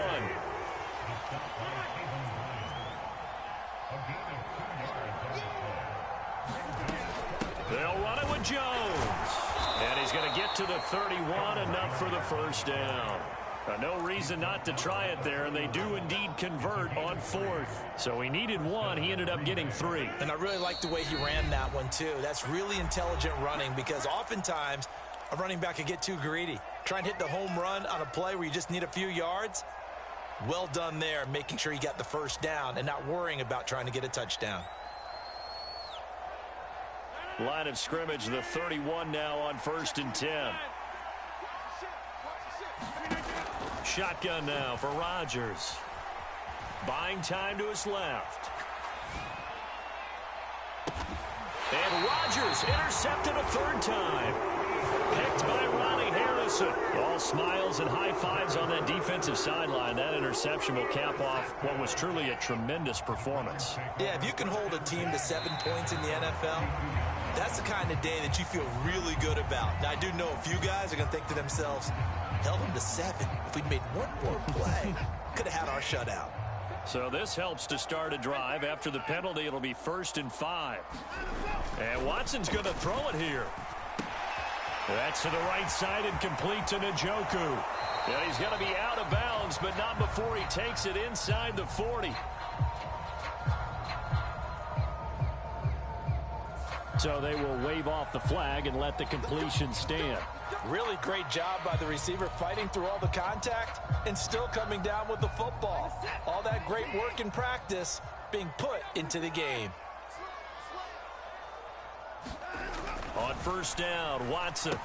They'll run it with Jones. And he's going to get to the 31, enough for the first down. No reason not to try it there, and they do indeed convert on 4th. So he needed 1. He ended up getting 3. And I really like the way he ran that one, too. That's really intelligent running because oftentimes a running back can get too greedy. Try and hit the home run on a play where you just need a few yards. Well done there, making sure he got the first down and not worrying about trying to get a touchdown. Line of scrimmage, the 31 now on 1st and 10. Shotgun now for Rodgers. Buying time to his left. And Rodgers intercepted a 3rd time. Picked by Ronnie Harrison. All smiles and high fives on that defensive sideline. That interception will cap off what was truly a tremendous performance. Yeah, if you can hold a team to 7 points in the NFL, that's the kind of day that you feel really good about. Now, I do know a few guys are going to think to themselves, held them to 7. If we'd made one more play, could have had our shutout. So this helps to start a drive. After the penalty, it'll be 1st and 5. And Watson's going to throw it here. That's to the right side and complete to Njoku. And he's going to be out of bounds, but not before he takes it inside the 40. So they will wave off the flag and let the completion stand. Really great job by the receiver fighting through all the contact and still coming down with the football. All that great work in practice being put into the game. On 1st down, Watson.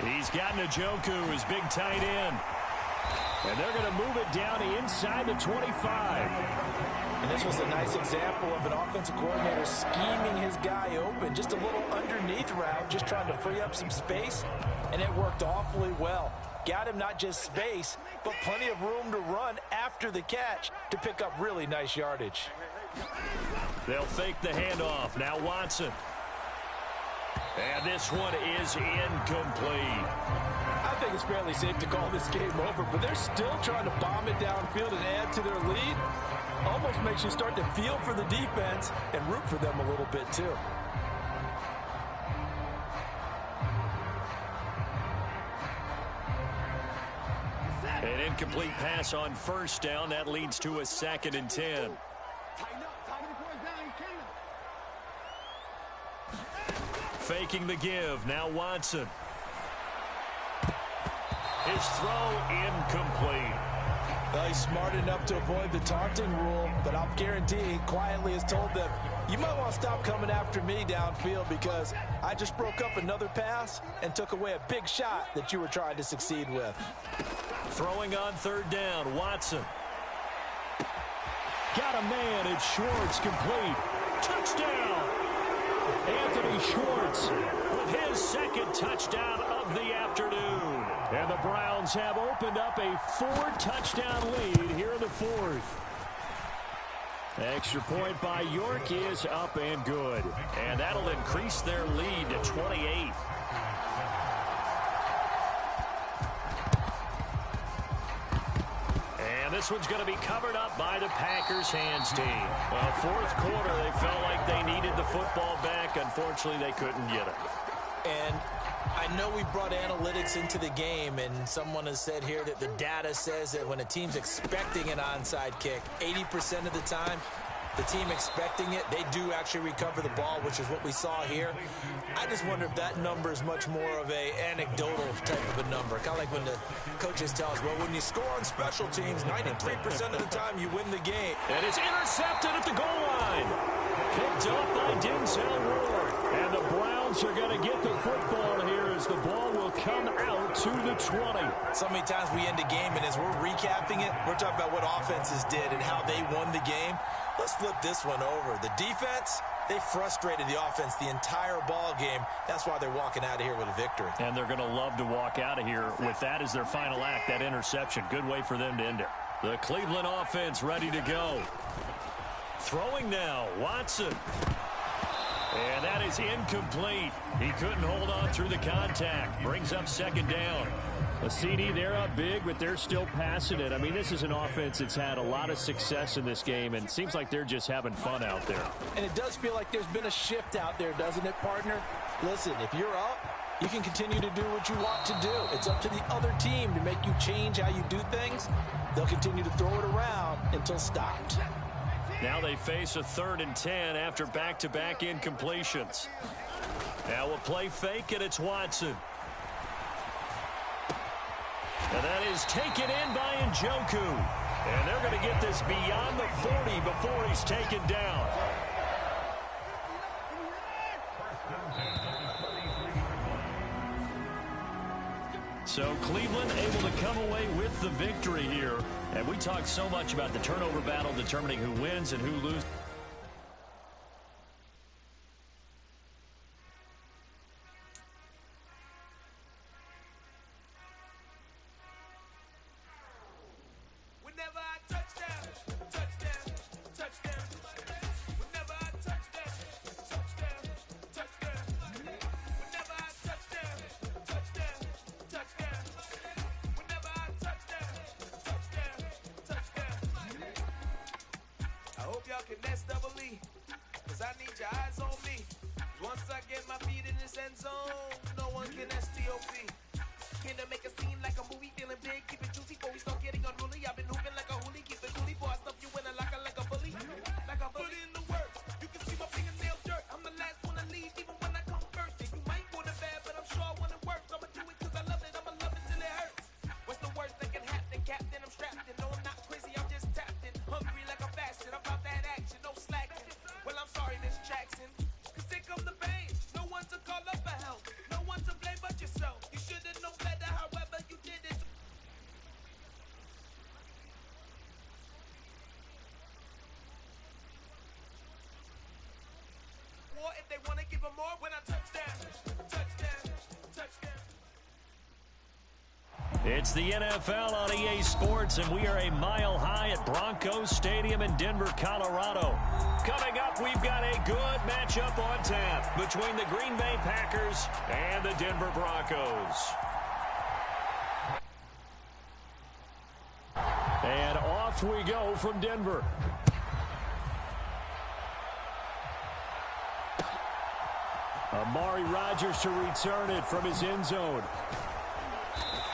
He's got Njoku, his big tight end. And they're going to move it down inside the 25. And this was a nice example of an offensive coordinator scheming his guy open. Just a little underneath route, just trying to free up some space. And it worked awfully well. Got him not just space, but plenty of room to run after the catch to pick up really nice yardage. They'll fake the handoff. Now Watson. And this one is incomplete. I think it's fairly safe to call this game over, but they're still trying to bomb it downfield and add to their lead. Almost makes you start to feel for the defense and root for them a little bit too. An incomplete pass on 1st down. That leads to a 2nd and 10. Faking the give. Now Watson. His throw incomplete. Well, he's smart enough to avoid the taunting rule, but I'll guarantee he quietly has told them, you might want to stop coming after me downfield because I just broke up another pass and took away a big shot that you were trying to succeed with. Throwing on 3rd down, Watson. Got a man, it's Schwartz, complete. Touchdown! Anthony Schwartz with his 2nd touchdown of the afternoon. And the Browns have opened up a 4-touchdown lead here in the 4th. Extra point by York is up and good. And that'll increase their lead to 28. And this one's going to be covered up by the Packers hands team. Well, 4th quarter, they felt like they needed the football back. Unfortunately, they couldn't get it. And I know we brought analytics into the game, and someone has said here that the data says that when a team's expecting an onside kick, 80% of the time, the team expecting it, they do actually recover the ball, which is what we saw here. I just wonder if that number is much more of a anecdotal type of a number. Kind of like when the coaches tell us, well, when you score on special teams, 93% of the time you win the game. And it's intercepted at the goal line. Picked up by Denzel Ward. And the Browns are going to get the football here as the ball will come out to the 20. So many times we end a game, and as we're recapping it, we're talking about what offenses did and how they won the game. Let's flip this one over. The defense, they frustrated the offense the entire ball game. That's why they're walking out of here with a victory. And they're going to love to walk out of here with that as their final act, that interception. Good way for them to end it. The Cleveland offense ready to go. Throwing now, Watson. And that is incomplete. He couldn't hold on through the contact. Brings up second down. A CD, they're up big, but they're still passing it. I mean, this is an offense that's had a lot of success in this game, and it seems like they're just having fun out there. And it does feel like there's been a shift out there, doesn't it, partner? Listen, if you're up, you can continue to do what you want to do. It's up to the other team to make you change how you do things. They'll continue to throw it around until stopped. Now they face a 3rd and 10 after back-to-back incompletions. Now a play fake, and it's Watson. And that is taken in by Njoku. And they're going to get this beyond the 40 before he's taken down. So Cleveland able to come away with the victory here. And we talked so much about the turnover battle determining who wins and who loses. If they want to give them more, when I touchdown. It's the NFL on EA Sports, and we are a mile high at Broncos Stadium in Denver, Colorado. Coming up, we've got a good matchup on tap between the Green Bay Packers and the Denver Broncos. And off we go from Denver. Amari Rodgers to return it from his end zone.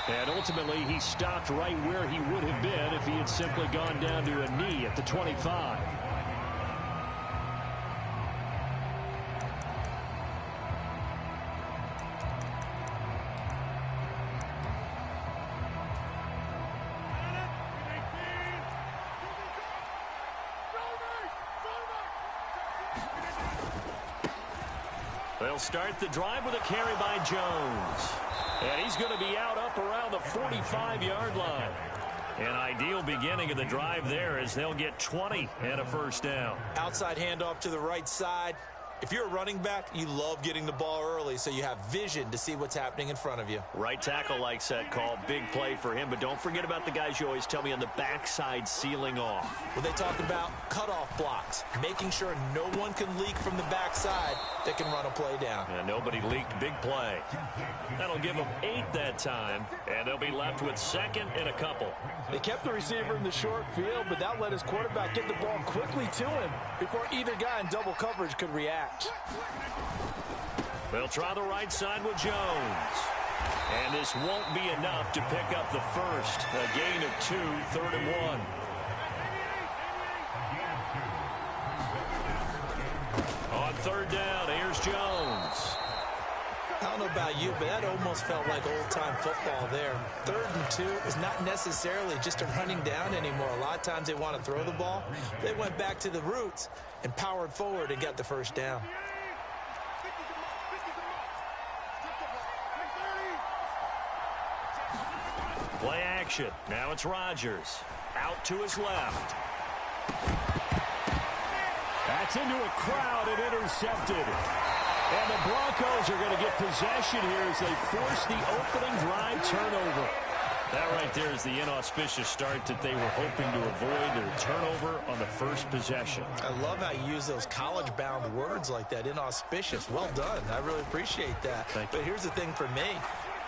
And ultimately, he stopped right where he would have been if he had simply gone down to a knee at the 25. They'll start the drive with a carry by Jones. And he's going to be out up around the 45-yard line. An ideal beginning of the drive there as they'll get 20 and a first down. Outside handoff to the right side. If you're a running back, you love getting the ball early so you have vision to see what's happening in front of you. Right tackle likes that call. Big play for him. But don't forget about the guys you always tell me on the backside sealing off. When they talk about cutoff blocks, making sure no one can leak from the backside that can run a play down. And nobody leaked. Big play. That'll give them 8 that time. And they'll be left with 2nd and a couple. They kept the receiver in the short field, but that let his quarterback get the ball quickly to him before either guy in double coverage could react. They'll try the right side with Jones. And this won't be enough to pick up the first. A gain of 2, 3rd and 1. On 3rd down, here's Jones. I don't know about you, but that almost felt like old-time football there. 3rd and 2 is not necessarily just a running down anymore. A lot of times they want to throw the ball. They went back to the roots and powered forward and got the first down. Play action. Now it's Rodgers. Out to his left. That's into a crowd and intercepted. And the Broncos are going to get possession here as they force the opening drive turnover. That right there is the inauspicious start that they were hoping to avoid, their turnover on the first possession. I love how you use those college-bound words like that, inauspicious. Well done. I really appreciate that. But here's the thing for me.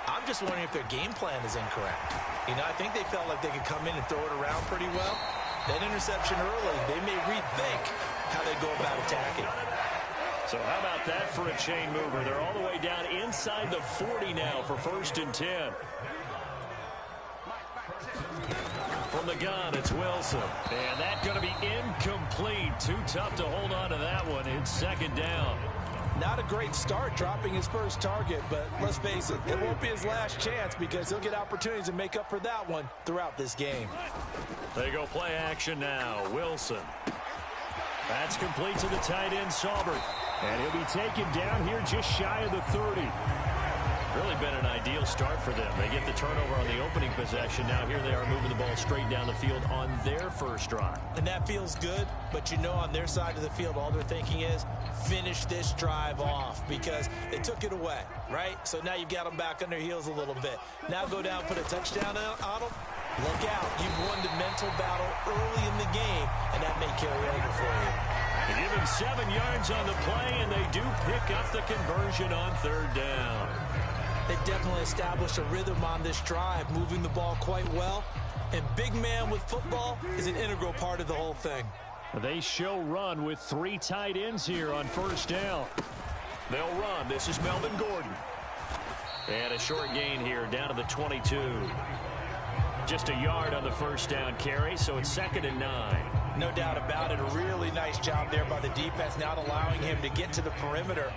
I'm just wondering if their game plan is incorrect. You know, I think they felt like they could come in and throw it around pretty well. That interception early, they may rethink how they go about attacking. So how about that for a chain mover? They're all the way down inside the 40 now for 1st and 10. From the gun, it's Wilson. And that's going to be incomplete. Too tough to hold on to that one. It's 2nd down. Not a great start dropping his first target, but let's face it, it won't be his last chance because he'll get opportunities to make up for that one throughout this game. They go play action now. Wilson. That's complete to the tight end, Saubert. And he'll be taken down here just shy of the 30. Really been an ideal start for them. They get the turnover on the opening possession. Now here they are moving the ball straight down the field on their first drive. And that feels good, but you know on their side of the field, all they're thinking is finish this drive off because they took it away, right? So now you've got them back on their heels a little bit. Now go down, put a touchdown on them. Look out. You've won the mental battle early in the game, and that may carry over for you. They give him 7 yards on the play, and they do pick up the conversion on 3rd down. They definitely established a rhythm on this drive, moving the ball quite well. And big man with football is an integral part of the whole thing. They show run with 3 tight ends here on 1st down. They'll run. This is Melvin Gordon. And a short gain here down to the 22. Just a yard on the 1st down carry, so it's 2nd and 9. No doubt about it. A really nice job there by the defense, not allowing him to get to the perimeter.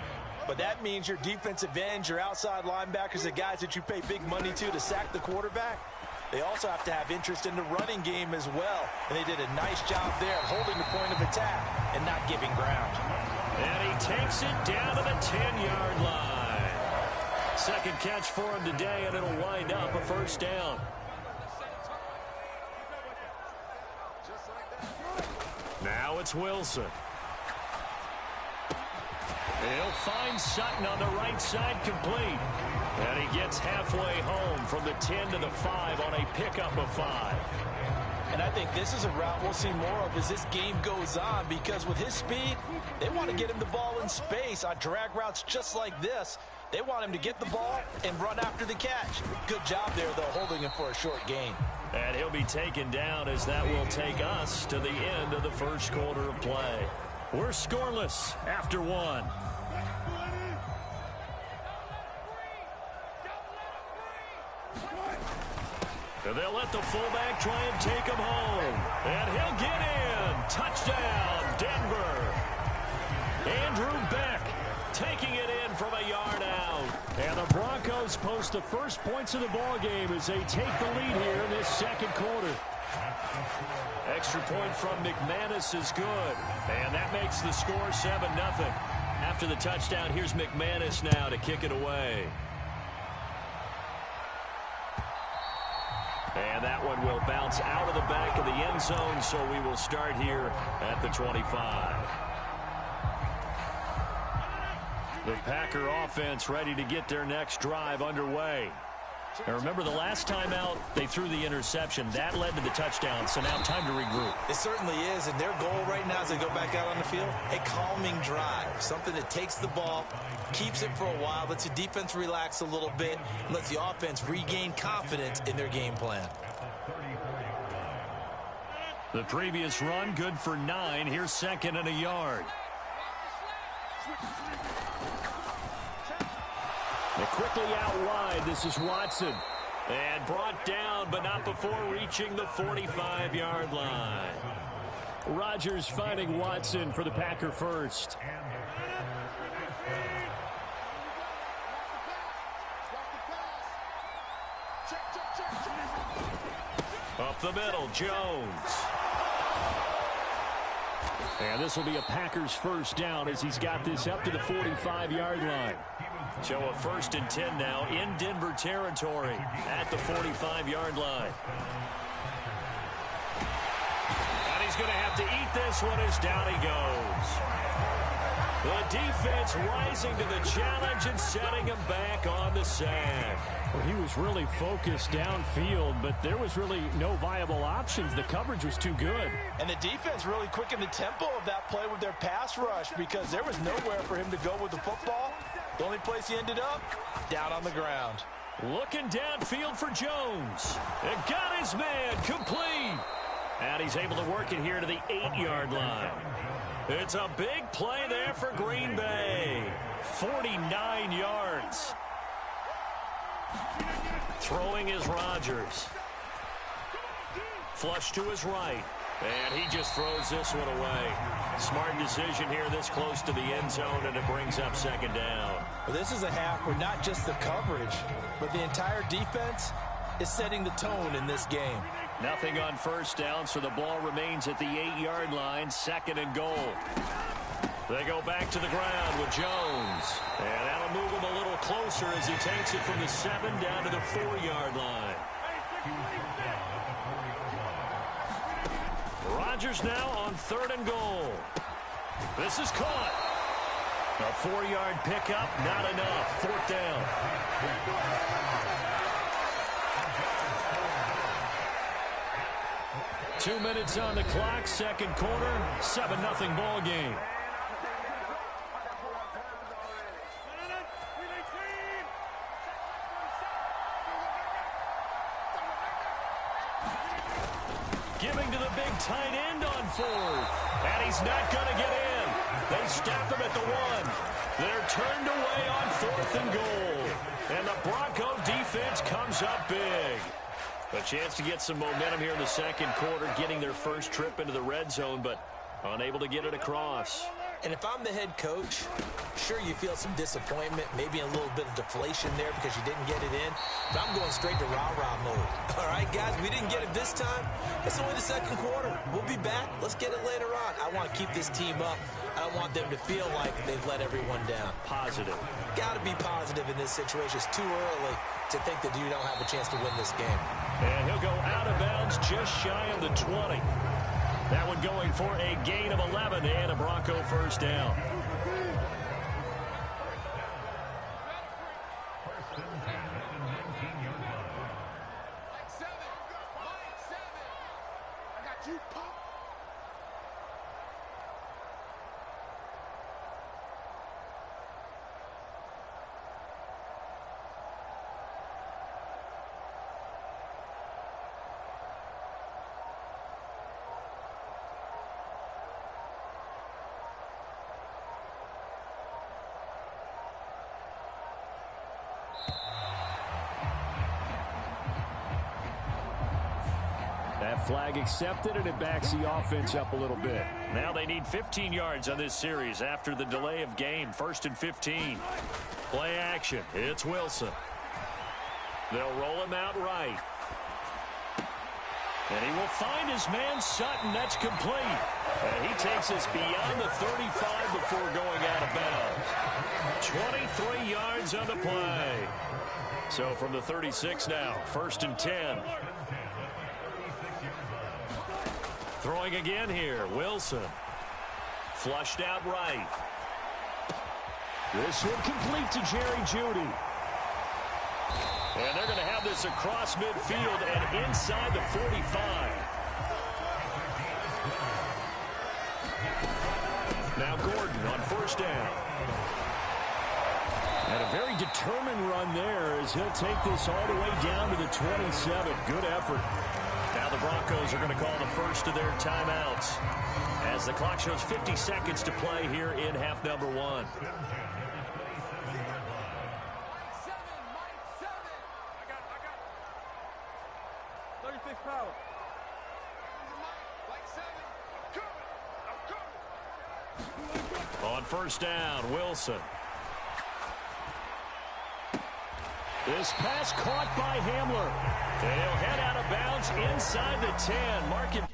But that means your defensive ends, your outside linebackers, the guys that you pay big money to sack the quarterback, they also have to have interest in the running game as well. And they did a nice job there holding the point of attack and not giving ground. And he takes it down to the 10-yard line. 2nd catch for him today, and it'll wind up a 1st down. Now it's Wilson. He'll find Sutton on the right side complete. And he gets halfway home from the 10 to the 5 on a pickup of 5. And I think this is a route we'll see more of as this game goes on because with his speed, they want to get him the ball in space on drag routes just like this. They want him to get the ball and run after the catch. Good job there, though, holding him for a short gain. And he'll be taken down as that will take us to the end of the 1st quarter of play. We're scoreless after 1. And they'll let the fullback try and take him home. And he'll get in. Touchdown, Denver. Andrew Beck taking it in from a yard out. And the Broncos post the first points of the ball game as they take the lead here in this 2nd quarter. Extra point from McManus is good. And that makes the score 7-0. After the touchdown, here's McManus now to kick it away. And that one will bounce out of the back of the end zone, so we will start here at the 25. The Packer offense ready to get their next drive underway. Now remember, the last time out, they threw the interception. That led to the touchdown, so now time to regroup. It certainly is, and their goal right now as they go back out on the field, a calming drive, something that takes the ball, keeps it for a while, lets the defense relax a little bit, and lets the offense regain confidence in their game plan. The previous run, good for 9. Here's 2nd and a yard. They're quickly out wide. This is Watson. And brought down, but not before reaching the 45-yard line. Rodgers finding Watson for the Packer first. Up the middle, Jones. And this will be a Packers first down as he's got this up to the 45-yard line. So a 1st and 10 now in Denver territory at the 45-yard line. And he's going to have to eat this one as down he goes. The defense rising to the challenge and setting him back on the sack. Well, he was really focused downfield, but there was really no viable options. The coverage was too good. And the defense really quickened the tempo of that play with their pass rush because there was nowhere for him to go with the football. The only place he ended up, down on the ground. Looking downfield for Jones. It got his man complete. And he's able to work it here to the 8-yard line. It's a big play there for Green Bay. 49 yards. Throwing is Rodgers. Flush to his right. And he just throws this one away. Smart decision here this close to the end zone, and it brings up second down. Well, this is a half where not just the coverage, but the entire defense is setting the tone in this game. Nothing on first down, so the ball remains at the 8-yard line, 2nd and goal. They go back to the ground with Jones. And that'll move him a little closer as he takes it from the 7 down to the 4-yard line. Rodgers now on 3rd and goal. This is caught. A 4-yard pickup, not enough. 4th down. 2 minutes on the clock, second quarter, 7-0 ball game. Giving to the big tight end on 4th. And he's not going to get in. They stop him at the 1. They're turned away on 4th and goal. And the Bronco defense comes up big. A chance to get some momentum here in the second quarter, getting their first trip into the red zone, but unable to get it across. And if I'm the head coach, sure, you feel some disappointment, maybe a little bit of deflation there because you didn't get it in. But I'm going straight to rah-rah mode. All right, guys, we didn't get it this time. It's only the second quarter. We'll be back. Let's get it later on. I want to keep this team up. I don't want them to feel like they've let everyone down. Positive. Got to be positive in this situation. It's too early to think that you don't have a chance to win this game. And he'll go out of bounds just shy of the 20. That one going for a gain of 11 and a Bronco first down. That flag accepted, and it backs the offense up a little bit. Now they need 15 yards on this series after the delay of game. 1st and 15. Play action. It's Wilson. They'll roll him out right. And he will find his man Sutton. That's complete. And he takes us beyond the 35 before going out of bounds. 23 yards on the play. So from the 36 now, 1st and 10. Throwing again here, Wilson. Flushed out right. This will complete to Jerry Jeudy. And they're going to have this across midfield and inside the 45. Now Gordon on 1st down. And a very determined run there as he'll take this all the way down to the 27. Good effort. Now the Broncos are going to call the first of their timeouts as the clock shows 50 seconds to play here in half number 1. On 1st down, Wilson. This pass caught by Hamler. They'll head out of bounds inside the 10. Mark it.